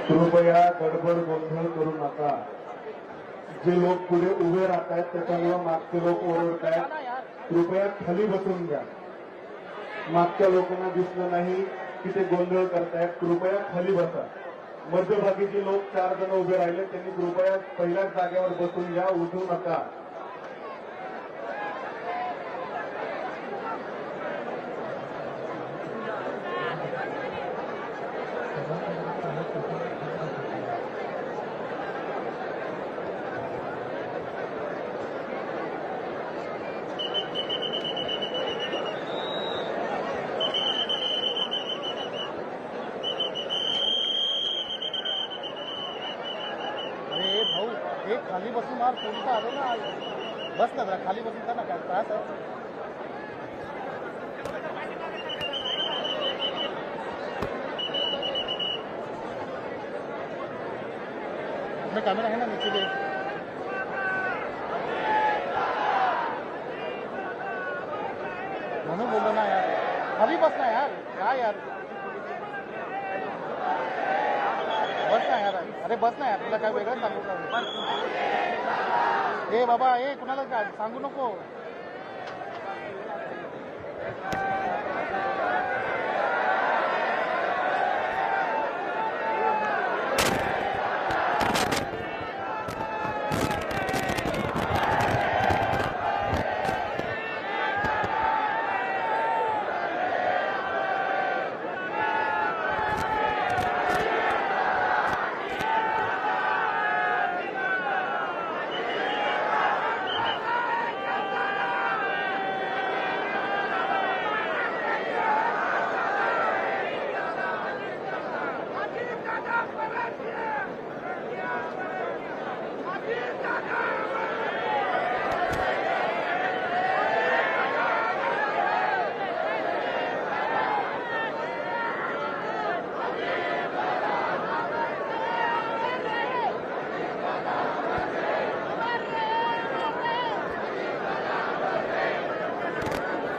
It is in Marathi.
कृपया गडबड गोंधळ करू नका। जे लोक पुढे उभे राहत आहेत त्याच्यामुळे मागचे लोक ओरडत आहेत। कृपया खाली बसून घ्या। मागच्या लोकांना दिसलं नाही की ते गोंधळ करतायत। कृपया खाली बसा। मध्यभागी जे लोक 4 जण उभे राहिले त्यांनी कृपया पहिल्याच जागेवर बसून घ्या, उठू नका। अरे भाऊ, एक खाली बसून मार पोलीस आले ना, बस ना जरा खाली बसून का ना, काय त्रास आहे। अपना कैमरा है ना नीचे दे। म्हणून बोललो ना यार, खाली बस ना यार, काय यार, बस ना यार। अरे बस ना यार, तुला काय वेगळं सांगू का? ए बाबा, ए कुणाला काय सांगू नको।